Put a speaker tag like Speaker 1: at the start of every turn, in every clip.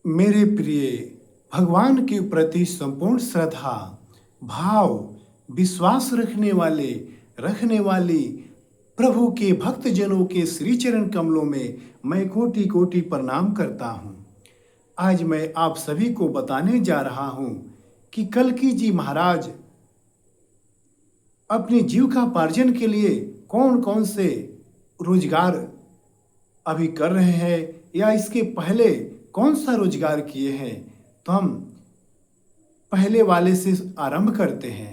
Speaker 1: मेरे प्रिय, भगवान के प्रति संपूर्ण श्रद्धा, भाव, विश्वास रखने वाली प्रभु के भक्तजनों के श्री चरण कमलों में मैं कोटि कोटि प्रणाम करता हूँ। आज मैं आप सभी को बताने जा रहा हूँ कि कल्कि जी महाराज अपने जीविकापार्जन के लिए कौन कौन से रोजगार अभी कर रहे हैं या इसके पहले कौन सा रोजगार किए हैं। तो हम पहले वाले से आरंभ करते हैं।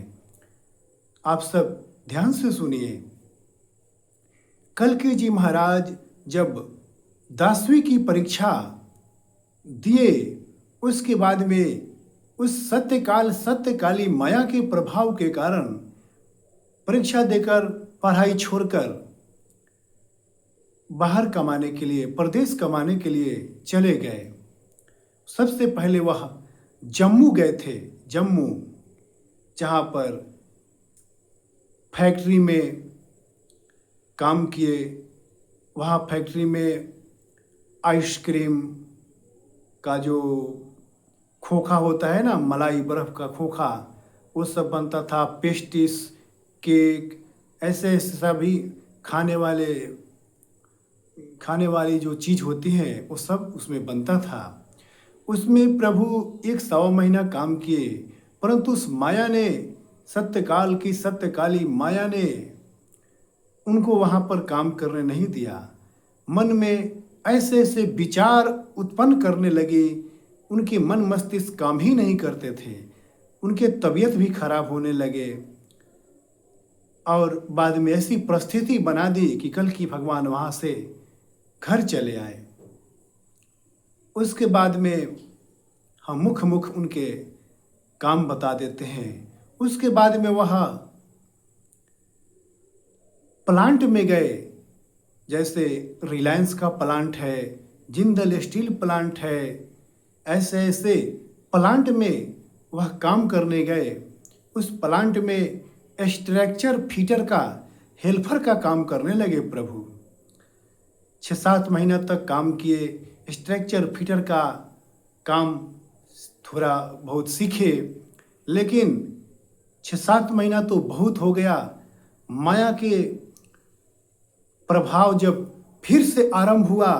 Speaker 1: आप सब ध्यान से सुनिए। कल्कि जी महाराज जब 10वीं की परीक्षा दिए, उसके बाद में उस सत्यकाली माया के प्रभाव के कारण परीक्षा देकर पढ़ाई छोड़कर बाहर कमाने के लिए, प्रदेश कमाने के लिए चले गए। सबसे पहले वह जम्मू गए थे, जम्मू, जहाँ पर फैक्ट्री में काम किए। वहाँ फैक्ट्री में आइसक्रीम का जो खोखा होता है ना, मलाई बर्फ़ का खोखा, वो सब बनता था। पेस्टिस, केक, ऐसे सभी खाने वाली जो चीज़ होती है वो सब उसमें बनता था। उसमें प्रभु 1 सवा महीना काम किए, परंतु उस माया ने, सत्यकाली माया ने उनको वहाँ पर काम करने नहीं दिया। मन में ऐसे ऐसे विचार उत्पन्न करने लगे। उनके मन मस्तिष्क काम ही नहीं करते थे। उनके तबीयत भी खराब होने लगे और बाद में ऐसी परिस्थिति बना दी कि कल्कि भगवान वहाँ से घर चले आए। उसके बाद में हम मुख उनके काम बता देते हैं। उसके बाद में वह प्लांट में गए, जैसे रिलायंस का प्लांट है, जिंदल स्टील प्लांट है, ऐसे ऐसे प्लांट में वह काम करने गए। उस प्लांट में स्ट्रक्चर फिटर का, हेल्पर का काम करने लगे प्रभु। 6-7 महीना तक काम किए। स्ट्रक्चर फिटर का काम थोड़ा बहुत सीखे, लेकिन 6-7 महीना तो बहुत हो गया। माया के प्रभाव जब फिर से आरंभ हुआ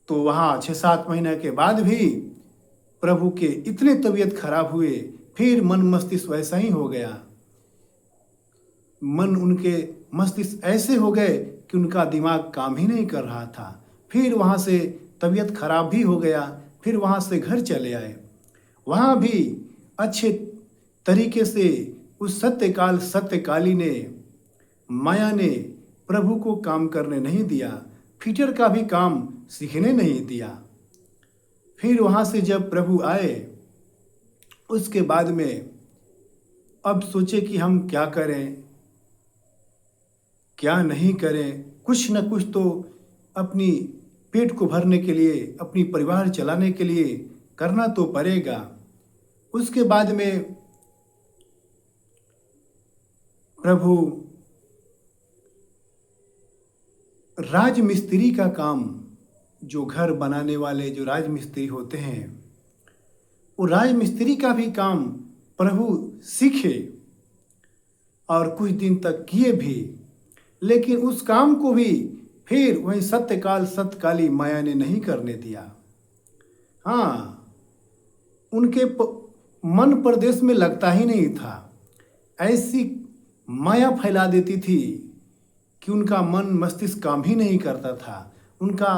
Speaker 1: तो वहाँ 6-7 महीना के बाद भी प्रभु के इतने तबीयत खराब हुए, फिर मन मस्तिष्क वैसा ही हो गया। मन उनके मस्तिष्क ऐसे हो गए कि उनका दिमाग काम ही नहीं कर रहा था। फिर वहाँ से तबीयत खराब भी हो गया, फिर वहाँ से घर चले आए। वहाँ भी अच्छे तरीके से उस सत्यकाली ने, माया ने प्रभु को काम करने नहीं दिया, फिटर का भी काम सीखने नहीं दिया। फिर वहाँ से जब प्रभु आए, उसके बाद में अब सोचे कि हम क्या करें, क्या नहीं करें। कुछ न कुछ तो अपनी पेट को भरने के लिए, अपनी परिवार चलाने के लिए करना तो पड़ेगा। उसके बाद में प्रभु राजमिस्त्री का काम, जो घर बनाने वाले जो राजमिस्त्री होते हैं, वो राजमिस्त्री का भी काम प्रभु सीखे और कुछ दिन तक किए भी। लेकिन उस काम को भी फिर वही सत्यकाली माया ने नहीं करने दिया। हाँ, उनके मन प्रदेश में लगता ही नहीं था। ऐसी माया फैला देती थी कि उनका मन मस्तिष्क काम ही नहीं करता था। उनका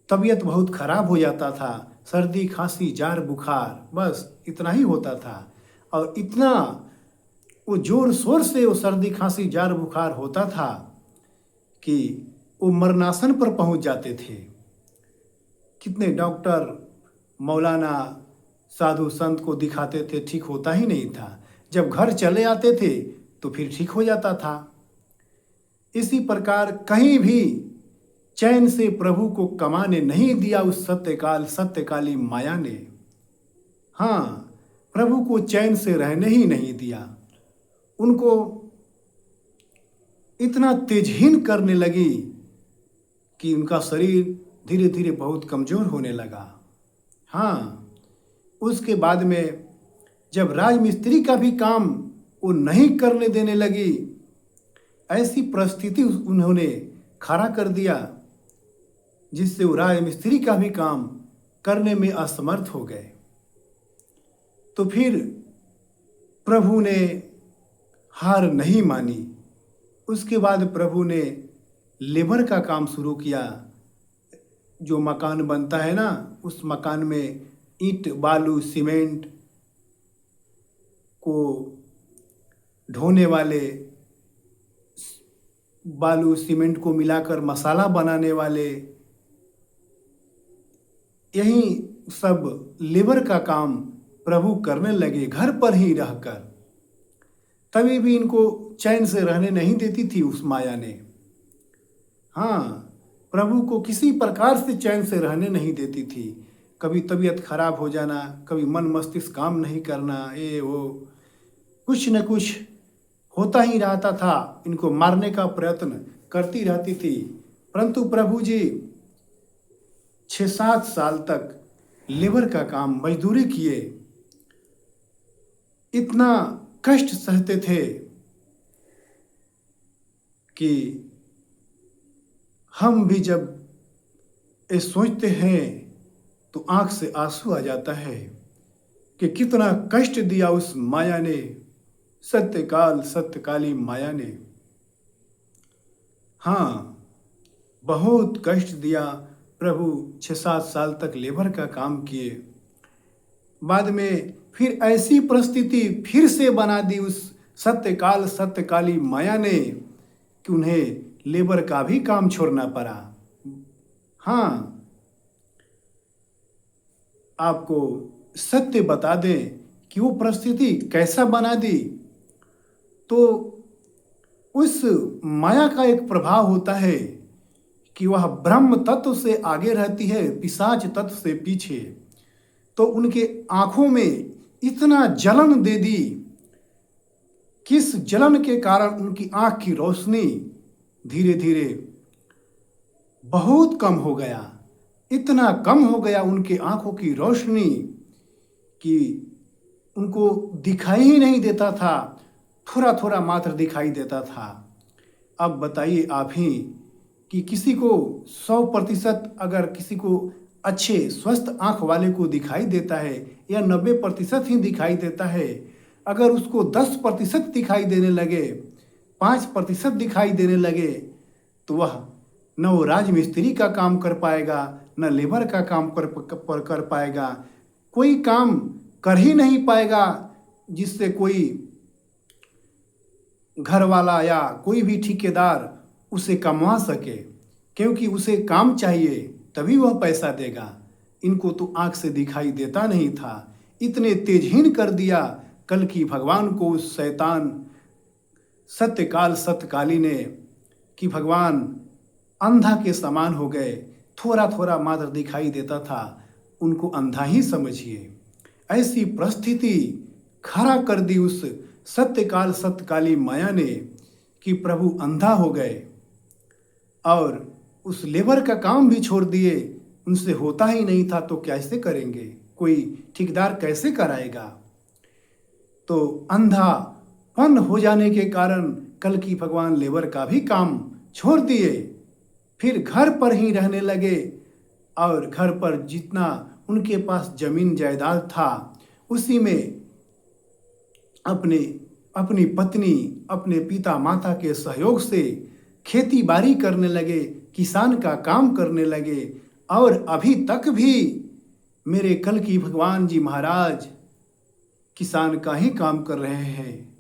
Speaker 1: तबीयत बहुत खराब हो जाता था। सर्दी, खांसी, जार, बुखार, बस इतना ही होता था। और इतना वो जोर शोर से वो सर्दी, खांसी, जार, बुखार होता था कि वो मरणासन पर पहुंच जाते थे। कितने डॉक्टर, मौलाना, साधु संत को दिखाते थे, ठीक होता ही नहीं था। जब घर चले आते थे तो फिर ठीक हो जाता था। इसी प्रकार कहीं भी चैन से प्रभु को कमाने नहीं दिया उस सत्यकाली माया ने। हाँ, प्रभु को चैन से रहने ही नहीं दिया। उनको इतना तेजहीन करने लगी कि उनका शरीर धीरे धीरे बहुत कमज़ोर होने लगा। हाँ, उसके बाद में जब राजमिस्त्री का भी काम वो नहीं करने देने लगी, ऐसी परिस्थिति उन्होंने खड़ा कर दिया जिससे वो राजमिस्त्री का भी काम करने में असमर्थ हो गए। तो फिर प्रभु ने हार नहीं मानी। उसके बाद प्रभु ने लेबर का काम शुरू किया। जो मकान बनता है ना, उस मकान में ईंट, बालू, सीमेंट को ढोने वाले, बालू सीमेंट को मिलाकर मसाला बनाने वाले, यही सब लेबर का काम प्रभु करने लगे घर पर ही रहकर। तभी भी इनको चैन से रहने नहीं देती थी उस माया ने। हाँ, प्रभु को किसी प्रकार से चैन से रहने नहीं देती थी। कभी तबीयत खराब हो जाना, कभी मन मस्तिष्क काम नहीं करना, ये वो कुछ न कुछ होता ही रहता था। इनको मारने का प्रयत्न करती रहती थी, परंतु प्रभु जी 6-7 साल तक लेबर का काम, मजदूरी किए, इतना कष्ट सहते थे कि हम भी जब ये सोचते हैं तो आंख से आंसू आ जाता है कि कितना कष्ट दिया उस माया ने, सत्यकाल सत्यकाली माया ने। हाँ, बहुत कष्ट दिया। प्रभु 6-7 साल तक लेबर का काम किए। बाद में फिर ऐसी परिस्थिति फिर से बना दी उस सत्यकाल सत्यकाली माया ने कि उन्हें लेबर का भी काम छोड़ना पड़ा। हाँ, आपको सत्य बता दें कि वो परिस्थिति कैसा बना दी। तो उस माया का एक प्रभाव होता है कि वह ब्रह्म तत्व से आगे रहती है, पिशाच तत्व से पीछे। तो उनके आंखों में इतना जलन दे दी, किस जलन के कारण उनकी आंख की रोशनी धीरे धीरे बहुत कम हो गया। इतना कम हो गया उनके आंखों की रोशनी कि उनको दिखाई ही नहीं देता था, थोड़ा थोड़ा मात्र दिखाई देता था। अब बताइए आप ही कि किसी को 100% अगर किसी को अच्छे स्वस्थ आंख वाले को दिखाई देता है या 90% ही दिखाई देता है, अगर उसको 10% दिखाई देने लगे, 5% दिखाई देने लगे, तो वह न वो राजमिस्त्री का काम कर पाएगा, न लेबर का काम कर पाएगा, कोई काम कर ही नहीं पाएगा जिससे कोई घर वाला या कोई भी ठेकेदार उसे कमा सके, क्योंकि उसे काम चाहिए तभी वह पैसा देगा। इनको तो आंख से दिखाई देता नहीं था। इतने तेजहीन कर दिया कल की भगवान को उस शैतान सत्यकाल सत्यकाली ने कि भगवान अंधा के समान हो गए। थोड़ा थोड़ा मात्र दिखाई देता था, उनको अंधा ही समझिए। ऐसी परिस्थिति खड़ा कर दी उस सत्यकाल सत्यकाली माया ने कि प्रभु अंधा हो गए और उस लेबर का काम भी छोड़ दिए। उनसे होता ही नहीं था तो कैसे करेंगे, कोई ठेकेदार कैसे कराएगा। तो अंधापन हो जाने के कारण कल की भगवान लेबर का भी काम छोड़ दिए, फिर घर पर ही रहने लगे और घर पर जितना उनके पास जमीन जायदाद था उसी में अपनी पत्नी, अपने पिता माता के सहयोग से खेती बाड़ी करने लगे, किसान का काम करने लगे। और अभी तक भी मेरे कल की भगवान जी महाराज किसान का ही काम कर रहे हैं।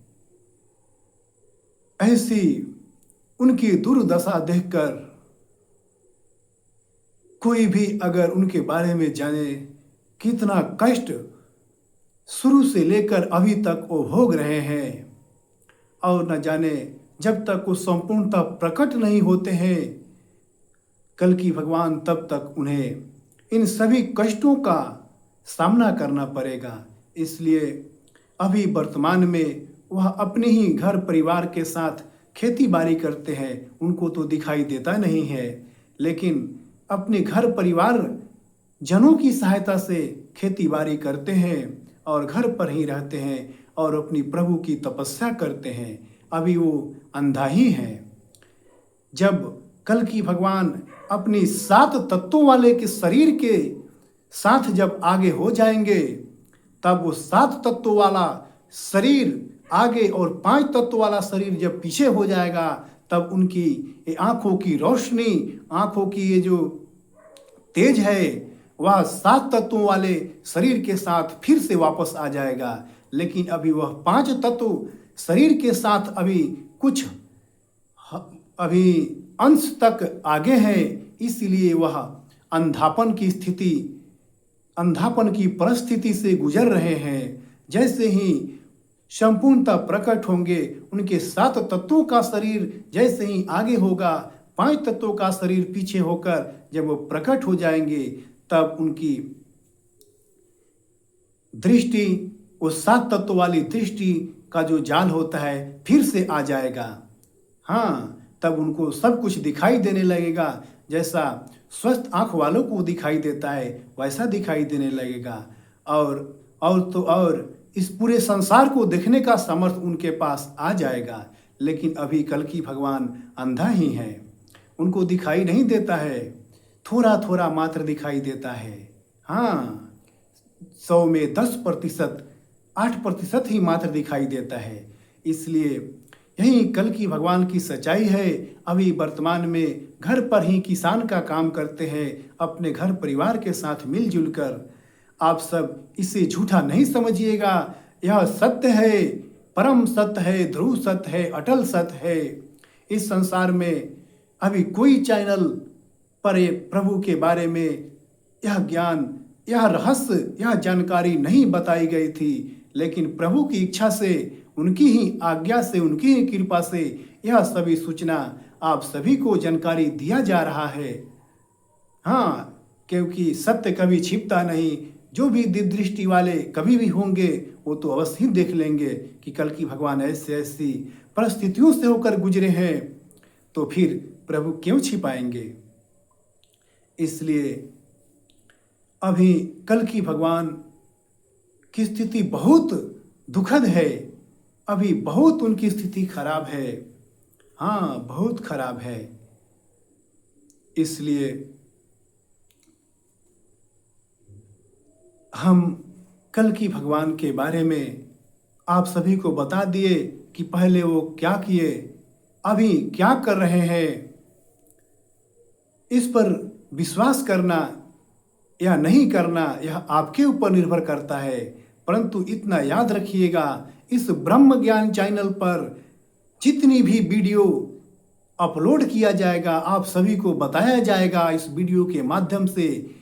Speaker 1: ऐसी उनकी दुर्दशा देखकर कोई भी अगर उनके बारे में जाने कितना कष्ट शुरू से लेकर अभी तक वो भोग रहे हैं, और न जाने जब तक वो संपूर्णतः प्रकट नहीं होते हैं कल की भगवान, तब तक उन्हें इन सभी कष्टों का सामना करना पड़ेगा। इसलिए अभी वर्तमान में वह अपने ही घर परिवार के साथ खेती बाड़ी करते हैं, उनको तो दिखाई देता नहीं है, लेकिन अपने घर परिवार जनों की सहायता से खेती बाड़ी करते हैं और घर पर ही रहते हैं और अपनी प्रभु की तपस्या करते हैं, अभी वो अंधा ही है। जब कल की भगवान अपनी 7 तत्वों वाले के शरीर के साथ जब आगे हो जाएंगे, तब वो 7 तत्वों वाला शरीर आगे और 5 तत्वों वाला शरीर जब पीछे हो जाएगा, तब उनकी ये आंखों की रोशनी, आंखों की ये जो तेज है, वह 7 तत्वों वाले शरीर के साथ फिर से वापस आ जाएगा। लेकिन अभी वह 5 तत्व शरीर के साथ अभी कुछ अभी अंश तक आगे है, इसलिए वह अंधापन की परिस्थिति से गुजर रहे हैं। जैसे ही संपूर्णतः प्रकट होंगे, उनके 7 तत्वों का शरीर जैसे ही आगे होगा, 5 तत्वों का शरीर पीछे होकर जब वो प्रकट हो जाएंगे, तब उनकी दृष्टि, उस 7 तत्व वाली दृष्टि का जो जाल होता है फिर से आ जाएगा। हाँ, तब उनको सब कुछ दिखाई देने लगेगा, जैसा स्वस्थ आंख वालों को दिखाई देता है वैसा दिखाई देने लगेगा। और इस पूरे संसार को देखने का सामर्थ्य उनके पास आ जाएगा। लेकिन अभी कल की भगवान अंधा ही है, उनको दिखाई नहीं देता है, थोड़ा थोड़ा मात्र दिखाई देता है। हाँ, 100 में 10%, 8% ही मात्र दिखाई देता है। इसलिए यही कल की भगवान की सच्चाई है। अभी वर्तमान में घर पर ही किसान का काम करते हैं, अपने घर परिवार के साथ मिलजुल कर। आप सब इसे झूठा नहीं समझिएगा, यह सत्य है, परम सत्य है, ध्रुव सत्य है, अटल सत्य है। इस संसार में अभी कोई चैनल पर प्रभु के बारे में यह ज्ञान, यह रहस्य, यह जानकारी नहीं बताई गई थी, लेकिन प्रभु की इच्छा से, उनकी ही आज्ञा से, उनकी ही कृपा से यह सभी सूचना आप सभी को जानकारी दिया जा रहा है। हाँ, क्योंकि सत्य कभी छिपता नहीं। जो भी दिव्य दृष्टि वाले कभी भी होंगे, वो तो अवश्य ही देख लेंगे कि कल की भगवान ऐसे ऐसी परिस्थितियों से होकर गुजरे हैं, तो फिर प्रभु क्यों छिपाएंगे। इसलिए अभी कल की भगवान की स्थिति बहुत दुखद है, अभी बहुत उनकी स्थिति खराब है। हाँ, बहुत खराब है। इसलिए हम कल की भगवान के बारे में आप सभी को बता दिए कि पहले वो क्या किए, अभी क्या कर रहे हैं। इस पर विश्वास करना या नहीं करना यह आपके ऊपर निर्भर करता है। परंतु इतना याद रखिएगा, इस ब्रह्म ज्ञान चैनल पर जितनी भी वीडियो अपलोड किया जाएगा, आप सभी को बताया जाएगा इस वीडियो के माध्यम से,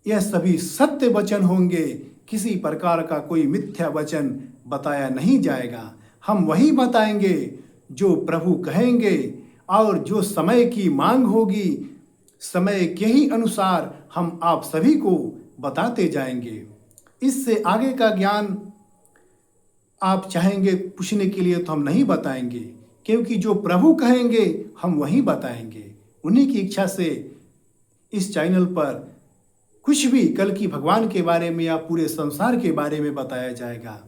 Speaker 1: यह सभी सत्य वचन होंगे। किसी प्रकार का कोई मिथ्या वचन बताया नहीं जाएगा। हम वही बताएंगे जो प्रभु कहेंगे, और जो समय की मांग होगी, समय के ही अनुसार हम आप सभी को बताते जाएंगे। इससे आगे का ज्ञान आप चाहेंगे पूछने के लिए तो हम नहीं बताएंगे, क्योंकि जो प्रभु कहेंगे हम वही बताएंगे। उन्हीं की इच्छा से इस चैनल पर कुछ भी कल की भगवान के बारे में या पूरे संसार के बारे में बताया जाएगा।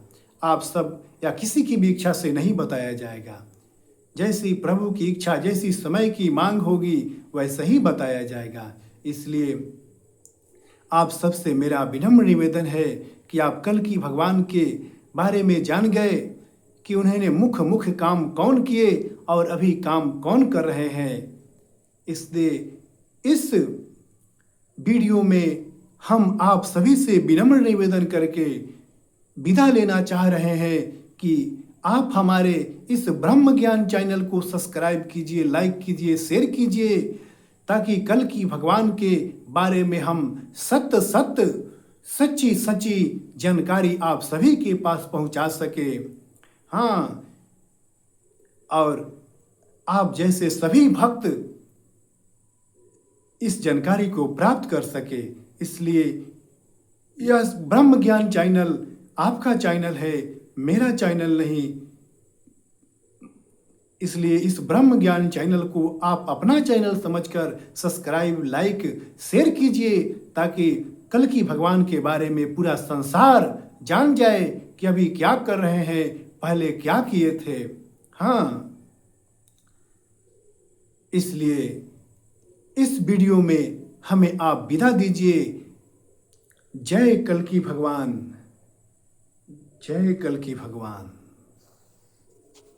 Speaker 1: आप सब या किसी की भी इच्छा से नहीं बताया जाएगा। जैसी प्रभु की इच्छा, जैसी समय की मांग होगी, वैसा ही बताया जाएगा। इसलिए आप सबसे मेरा विनम्र निवेदन है कि आप कल की भगवान के बारे में जान गए कि उन्होंने मुख्य काम कौन किए और अभी काम कौन कर रहे हैं। इसलिए इस वीडियो में हम आप सभी से विनम्र निवेदन करके विदा लेना चाह रहे हैं कि आप हमारे इस ब्रह्म ज्ञान चैनल को सब्सक्राइब कीजिए, लाइक कीजिए, शेयर कीजिए, ताकि कल की भगवान के बारे में हम सच्ची जानकारी आप सभी के पास पहुंचा सके। हाँ, और आप जैसे सभी भक्त इस जानकारी को प्राप्त कर सके। इसलिए यह ब्रह्म ज्ञान चैनल आपका चैनल है, मेरा चैनल नहीं। इसलिए इस ब्रह्म ज्ञान चैनल को आप अपना चैनल समझकर सब्सक्राइब, लाइक, शेयर कीजिए, ताकि कल की भगवान के बारे में पूरा संसार जान जाए कि अभी क्या कर रहे हैं, पहले क्या किए थे। हाँ, इसलिए इस वीडियो में हमें आप विदा दीजिए। जय कल की भगवान, जय कल की भगवान।